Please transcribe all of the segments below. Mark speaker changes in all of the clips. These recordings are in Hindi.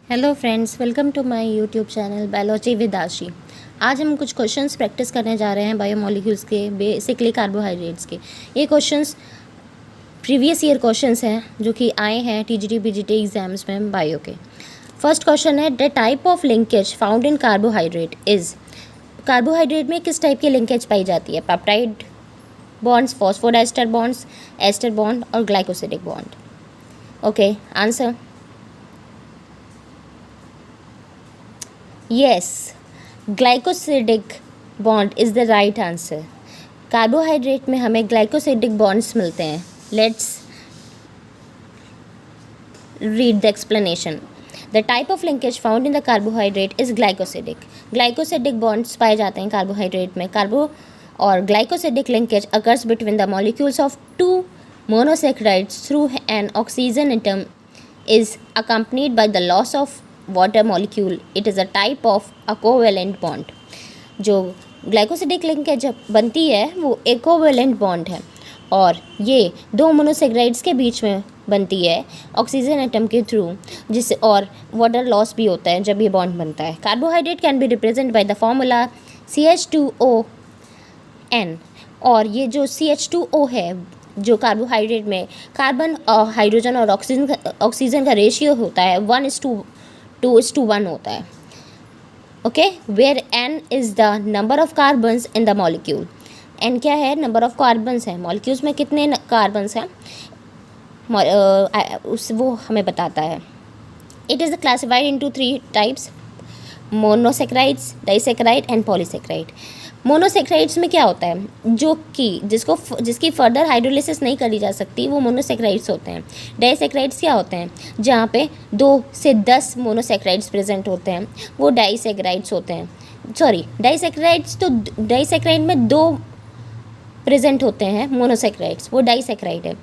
Speaker 1: Hello friends, welcome to my YouTube channel biology with Aashi. आज हम कुछ क्वेश्चंस प्रैक्टिस करने जा रहे हैं बायोमोलिक्यूल्स के, बेसिकली कार्बोहाइड्रेट्स के। ये क्वेश्चंस प्रीवियस ईयर क्वेश्चंस हैं जो कि आए हैं टीजीटी पीजीटी एग्जाम्स में बायो के। फर्स्ट क्वेश्चन है, the type of linkage found in carbohydrate is. Carbohydrate में किस टाइप की लिंकेज पाई जाती है? Peptide bonds, phosphodiester bonds, ester bond और glycosidic bond. Okay, answer yes, glycosidic bond is the right answer. Carbohydrate में हमें ग्लाइकोसिडिक बॉन्ड्स मिलते हैं. Let's read the explanation. The type of linkage found in the carbohydrate is glycosidic. Glycosidic bonds पाए जाते हैं कार्बोहाइड्रेट में. कार्बो और glycosidic linkage occurs between the molecules of two monosaccharides through an oxygen atom is accompanied by the loss of water molecule. It is a type of a covalent bond. जो ग्लाइकोसिडिक लिंकेज बनती है वो एक कोवेलेंट बॉन्ड है और ये दो मोनोसेक्राइड्स के बीच में बनती है ऑक्सीजन एटम के थ्रू, जिससे और वाटर लॉस भी होता है जब ये बॉन्ड बनता है. Carbohydrate can be represent by the formula CH2ON. और ये जो CH2O है जो कार्बोहाइड्रेट में कार्बन और हाइड्रोजन और ऑक्सीजन का रेशियो होता है 1:2:1 होता है. Okay, where N is the number of carbons in the molecule. N क्या है? नंबर ऑफ कार्बन्स है. मॉलिक्यूल्स में कितने कार्बन्स हैं वो हमें बताता है. It is classified into 3 types: monosaccharides, disaccharide and polysaccharide. Monosaccharides में क्या होता है? जो कि जिसकी फर्दर हाइड्रोलिसिस नहीं करी जा सकती वो मोनोसेक्राइड्स होते हैं. डाइसेक्राइड्स क्या होते हैं? जहाँ पे 2 से 10 मोनोसेक्राइड्स प्रेजेंट होते हैं वो डाइसेक्राइड्स होते हैं. सॉरी, डाइसेक्राइड्स तो डाइसेक्राइड में 2 प्रेजेंट होते हैं मोनोसेक्राइड्स, वो डाइसेक्राइड है.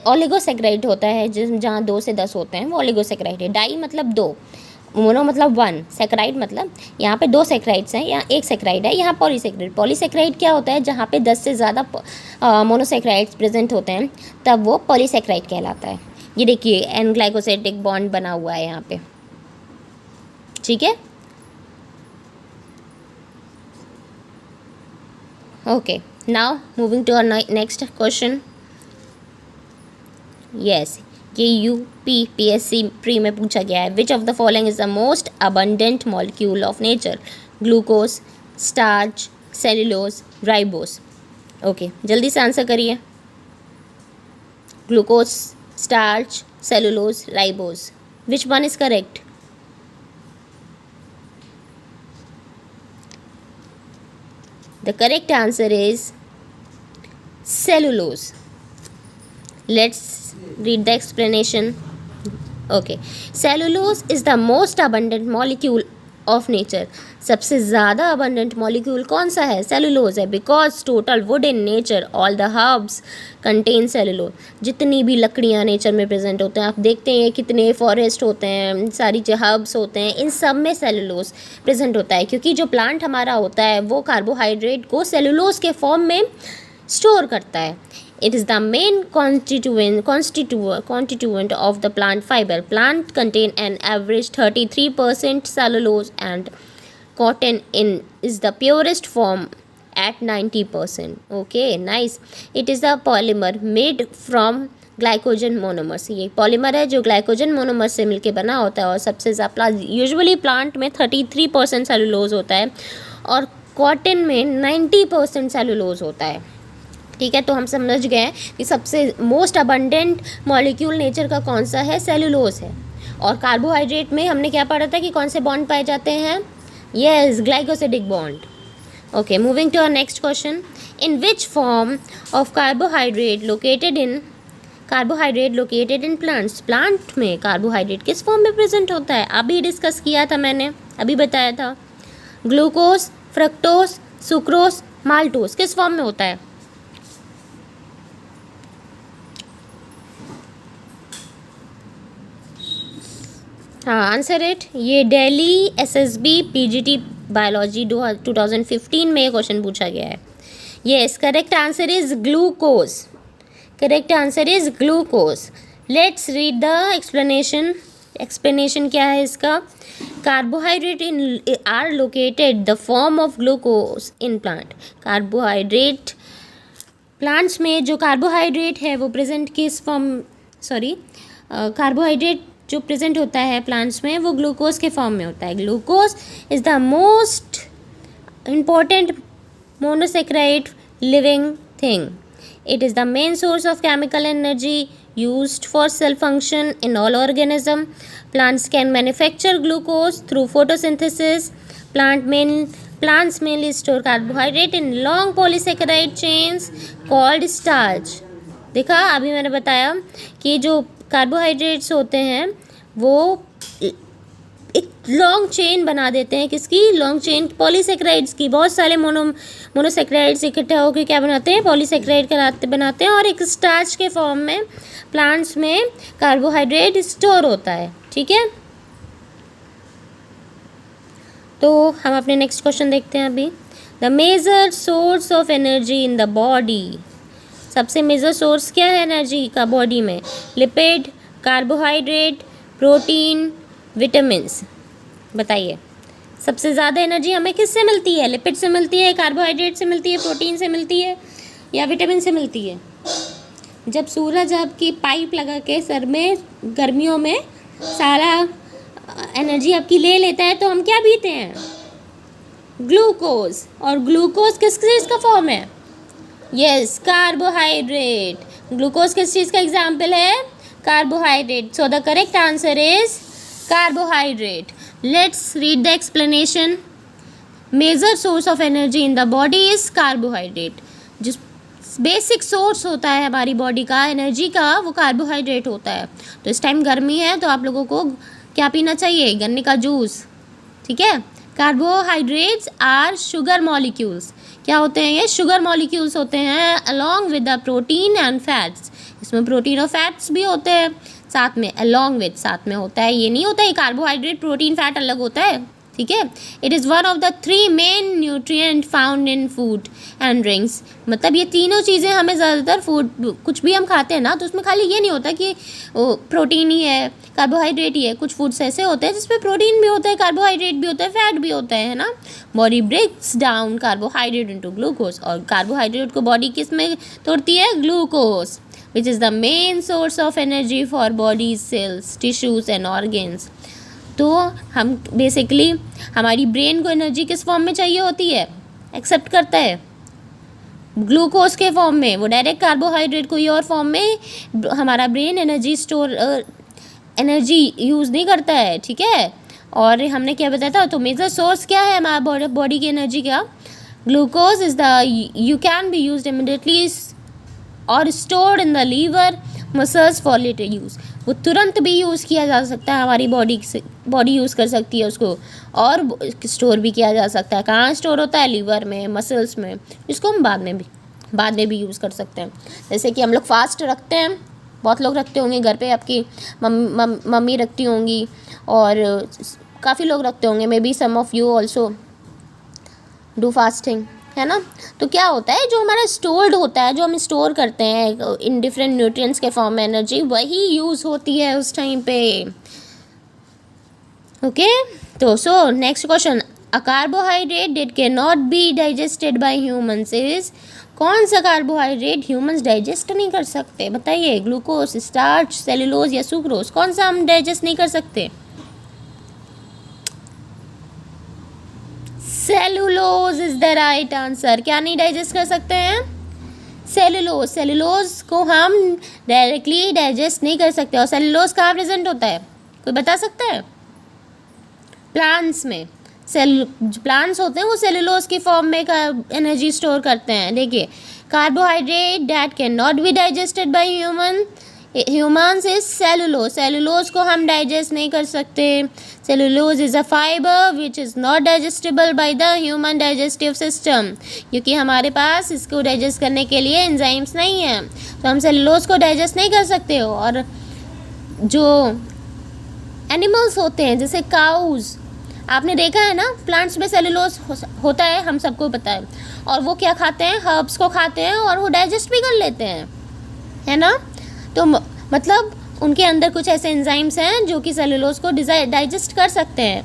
Speaker 1: ओलिगोसेक्राइड होता है जहाँ 2 से 10 होते हैं, वो ओलिगोसेक्राइड है. डाई मतलब 2, मोनो मतलब 1, सेक्राइड मतलब यहाँ पे 2 सेक्राइड्स हैं, यहाँ 1 सेक्राइड है. यहाँ पॉलीसेक्राइड. पॉलीसेक्राइड क्या होता है? जहाँ पे 10 से ज़्यादा मोनोसेक्राइड्स प्रेजेंट होते हैं तब वो पॉलीसेक्राइड कहलाता है. ये देखिए एन ग्लाइकोसिडिक बॉन्ड बना हुआ है यहाँ पे. ठीक है, okay. Now moving to our next question. Yes, ये UPPSC प्री में पूछा गया है. Which of the following is the most abundant molecule of nature? Glucose, starch, cellulose, ribose. Okay, जल्दी से आंसर करिए. Glucose, starch, cellulose, ribose. Which one is correct? The correct answer is cellulose. Let's read the explanation. Okay, cellulose is the most abundant molecule of nature. सबसे ज़्यादा abundant molecule कौन सा है? cellulose है. Because total wood in nature, all the herbs contain cellulose. जितनी भी लकड़ियाँ नेचर में प्रेजेंट होते हैं, आप देखते हैं कितने फॉरेस्ट होते हैं, सारी जो हर्ब्स होते हैं, इन सब में सेलुलोज प्रेजेंट होता है. क्योंकि जो प्लांट हमारा होता है वो कार्बोहाइड्रेट को सेलुलोज के फॉर्म में स्टोर करता है. It is the main constituent of the plant fiber. Plant contain an average 33% cellulose and cotton is the purest form at 90%. Okay, nice. It is a polymer made from glycogen monomers. ये पॉलीमर है जो ग्लाइकोजन मोनोमर से मिलके बना होता है और सबसे ज़्यादा यूजुअली प्लांट में 33% सेलुलोज होता है और कॉटन में 90% सेलुलोज होता है. ठीक है, तो हम समझ गए कि सबसे मोस्ट अबंडेंट मॉलिक्यूल नेचर का कौन सा है? सेलुलोज है. और कार्बोहाइड्रेट में हमने क्या पढ़ा था कि कौन से बॉन्ड पाए जाते हैं? Yes, glycosidic bond. Okay, moving to our next question. In which form of carbohydrate located in plants. Plant में कार्बोहाइड्रेट किस फॉर्म में प्रेजेंट होता है? अभी डिस्कस किया था मैंने, अभी बताया था. ग्लूकोज, फ्रक्टोज, सुक्रोज, माल्टोज किस फॉर्म में होता है? हाँ, आंसर इट. ये दिल्ली SSB PGT बायोलॉजी 2015 में ये क्वेश्चन पूछा गया है. Yes, correct answer is glucose. Correct answer is glucose. Let's read the explanation. Explanation क्या है इसका? Carbohydrate in are located the form of glucose in plant. Carbohydrate plants में जो कार्बोहाइड्रेट है वो प्रेजेंट किस फॉर्म, कार्बोहाइड्रेट जो प्रेजेंट होता है प्लांट्स में वो ग्लूकोज के फॉर्म में होता है। Glucose is the most important monosaccharide living thing. It is the main source of chemical energy used for cell function in all organism. Plants can manufacture glucose through photosynthesis. Plants mainly store carbohydrate in long polysaccharide chains called starch. देखा, अभी मैंने बताया कि जो कार्बोहाइड्रेट्स होते हैं वो एक लॉन्ग चेन बना देते हैं। किसकी लॉन्ग चेन? पॉलीसेक्राइड्स की। बहुत सारे मोनोसेक्राइड्स इकट्ठा होकर क्या बनाते हैं? पॉलीसेक्राइड बनाते हैं, और एक स्टार्च के फॉर्म में प्लांट्स में कार्बोहाइड्रेट स्टोर होता है। ठीक है, तो हम अपने नेक्स्ट क्वेश्चन देखते हैं अभी। The major source of energy in the body. सबसे मेजर सोर्स क्या है एनर्जी का बॉडी में? Lipid, carbohydrate, protein, vitamins. बताइए, सबसे ज़्यादा एनर्जी हमें किससे मिलती है? लिपिड से मिलती है, कार्बोहाइड्रेट से मिलती है, प्रोटीन से मिलती है, या विटामिन से मिलती है? जब सूरज आपकी पाइप लगा के सर में गर्मियों में सारा एनर्जी आपकी ले लेता है तो हम क्या पीते हैं? ग्लूकोज। और ग्लूकोज किस चीज़ का फॉर्म है? Yes, carbohydrate. ग्लूकोज किस चीज़ का एग्जाम्पल है? Carbohydrate. So the correct answer is carbohydrate. Let's read the explanation. Major source of energy in the body is carbohydrate. जिस बेसिक सोर्स होता है हमारी बॉडी का एनर्जी का वो कार्बोहाइड्रेट होता है। तो इस टाइम गर्मी है तो आप लोगों को क्या पीना चाहिए? गन्ने का जूस। ठीक है, कार्बोहाइड्रेट्स आर शुगर मॉलिक्यूल्स। क्या होते हैं ये? शुगर मॉलिक्यूल्स होते हैं along with the protein and fats. इसमें प्रोटीन और फैट्स भी होते हैं साथ में, अलॉन्ग विद साथ में होता है। ये नहीं होता है कार्बोहाइड्रेट प्रोटीन फैट अलग होता है। ठीक है, it is one of the 3 main nutrient found in food and drinks. मतलब ये तीनों चीज़ें हमें ज़्यादातर फूड, कुछ भी हम खाते हैं ना तो उसमें खाली ये नहीं होता कि प्रोटीन ही है, कार्बोहाइड्रेट ही है। कुछ फूड्स ऐसे होते हैं जिसमें प्रोटीन भी होता है, कार्बोहाइड्रेट भी होता है, फैट भी होता है ना। Body breaks down carbohydrate into glucose, और कार्बोहाइड्रेट को बॉडी किस में तोड़ती है? Glucose, which is the main source of energy for body's cells, tissues and organs. तो हम बेसिकली हमारी ब्रेन को एनर्जी किस फॉर्म में चाहिए होती है? एक्सेप्ट करता है ग्लूकोज के फॉर्म में। वो डायरेक्ट कार्बोहाइड्रेट कोई और फॉर्म में हमारा ब्रेन एनर्जी यूज़ नहीं करता है। ठीक है, और हमने क्या बताया था? तो मेजर सोर्स क्या है हमारा बॉडी की एनर्जी का? Glucose is the you can be used immediately और stored in the liver muscles for later use. वो तुरंत भी यूज़ किया जा सकता है, हमारी बॉडी यूज़ कर सकती है उसको, और स्टोर भी किया जा सकता है। कहाँ स्टोर होता है? लीवर में, मसल्स में, जिसको हम बाद में भी यूज़ कर सकते हैं। जैसे कि हम लोग फास्ट रखते हैं, बहुत लोग रखते होंगे घर पे, आपकी मम्मी रखती होंगी और काफ़ी लोग रखते होंगे, maybe some of you also do fasting, है ना। तो क्या होता है, जो हमारा स्टोर्ड होता है, जो हम स्टोर करते हैं इन डिफरेंट न्यूट्रिएंट्स के फॉर्म में एनर्जी, वही यूज़ होती है उस टाइम पे। ओके, तो so next question, a carbohydrate that can not be digested by humans is. कौन सा कार्बोहाइड्रेट ह्यूमंस डाइजेस्ट नहीं कर सकते? बताइए, ग्लूकोज, स्टार्च, सेलुलोज या सुक्रोज, कौन सा हम डाइजेस्ट नहीं कर सकते? Cellulose is the right answer. क्या नहीं डाइजेस्ट कर सकते हैं? सेलुलोज। सेलुलोज को हम डायरेक्टली डाइजेस्ट नहीं कर सकते। और सेलुलोज कहाँ प्रेजेंट होता है, कोई बता सकता है? प्लांट्स में। प्लांट्स होते हैं वो सेलुलोज की फॉर्म में एनर्जी स्टोर करते हैं। देखिए, carbohydrate that can not be digested by humans is cellulose. Cellulose को हम डाइजेस्ट नहीं कर सकते। Cellulose is a fibre which is not digestible by the human digestive system, क्योंकि हमारे पास इसको डाइजेस्ट करने के लिए एंजाइम्स नहीं हैं, तो हम सेलुलोज को डाइजेस्ट नहीं कर सकते। और जो एनिमल्स होते हैं जैसे काउज, आपने देखा है ना, प्लांट्स में सेलुलोज होता है, हम सबको पता है। और वो क्या खाते हैं? हर्ब्स को खाते हैं और वो डाइजेस्ट भी कर लेते हैं, है ना। तो मतलब उनके अंदर कुछ ऐसे एंजाइम्स हैं जो कि सेलुलोज को डाइजेस्ट कर सकते हैं।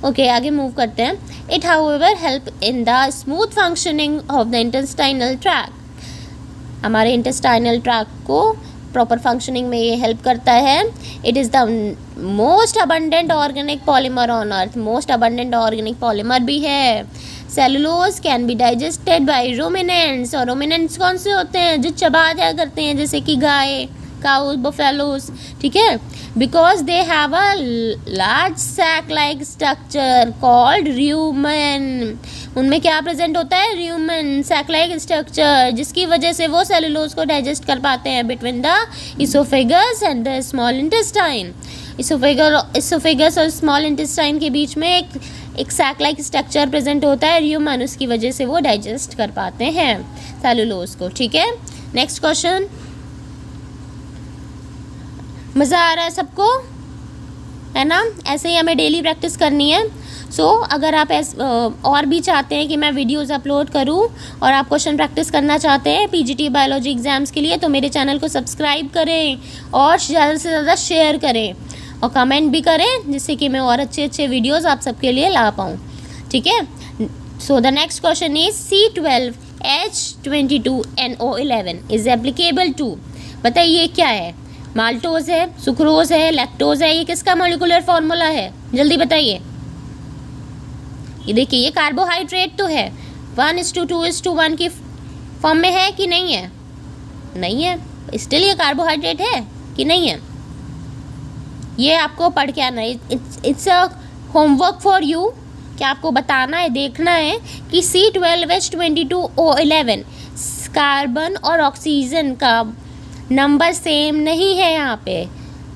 Speaker 1: ओके, आगे मूव करते हैं। It however help in the smooth functioning of the intestinal tract. हमारे इंटेस्टाइनल ट्रैक को प्रॉपर फंक्शनिंग में ये हेल्प करता है। It is the most abundant organic polymer on earth, most abundant organic polymer भी है। Cellulose can be digested by ruminants, और रूमिनेंट्स कौन से होते हैं? जो चबा जाया करते हैं, जैसे कि गाय, काउस, बफेलोस, ठीक है। Because they have a large sac like structure called rumen. उनमें क्या प्रेजेंट होता है? र्यूमेन, सैक लाइक स्ट्रक्चर, जिसकी वजह से वो सेलुलोज को डाइजेस्ट कर पाते हैं between the oesophagus and the small intestine. Oesophagus और स्मॉल इंटेस्टाइन के बीच में एक सैक लाइक स्ट्रक्चर प्रेजेंट होता है, र्यूमेन, उसकी वजह से वो डाइजेस्ट कर पाते हैं सेलुलोज को, ठीक है। Next question. मज़ा आ रहा है सबको, है ना? ऐसे ही हमें डेली प्रैक्टिस करनी है। अगर आप और भी चाहते हैं कि मैं वीडियोस अपलोड करूं और आप क्वेश्चन प्रैक्टिस करना चाहते हैं पीजीटी बायोलॉजी एग्ज़ाम्स के लिए, तो मेरे चैनल को सब्सक्राइब करें और ज़्यादा से ज़्यादा शेयर करें और कमेंट भी करें, जिससे कि मैं और अच्छे अच्छे वीडियोस आप सबके लिए ला पाऊँ, ठीक है। The next question is C12H22NO11 is applicable to. बताइए ये क्या है? माल्टोज है, सुक्रोज है, लैक्टोज है, ये किसका मॉलिक्यूलर फॉर्मूला है? जल्दी बताइए। ये देखिए, ये कार्बोहाइड्रेट तो है, 1:2:1 की फॉर्म में है कि नहीं है? नहीं है। स्टिल ये कार्बोहाइड्रेट है कि नहीं है? ये आपको पढ़ के आना है। It's a homework for you, कि आपको बताना है, देखना है कि C12H22O11 कार्बन और ऑक्सीजन का नंबर सेम नहीं है यहाँ पे,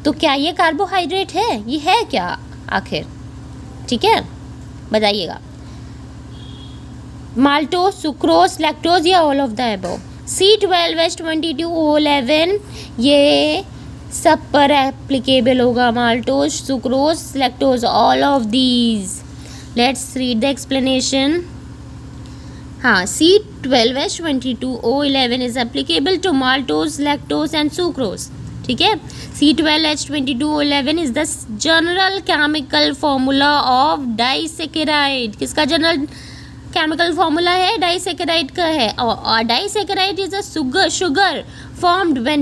Speaker 1: तो क्या ये कार्बोहाइड्रेट है? ये है क्या आखिर? ठीक है, बताइएगा। माल्टोज, सुक्रोज, लैक्टोज या all of the above? C12H22O11 ये सब पर एप्लीकेबल होगा। Maltose, sucrose, lactose, all of these. Let's read the explanation. हाँ, C12H22O11 is applicable to maltose, lactose and sucrose, ठीक है। C12H22O11 is the general chemical formula of disaccharide. किसका जनरल केमिकल फॉर्मूला है? डाइसेकेराइड का है। और disaccharide is a sugar formed when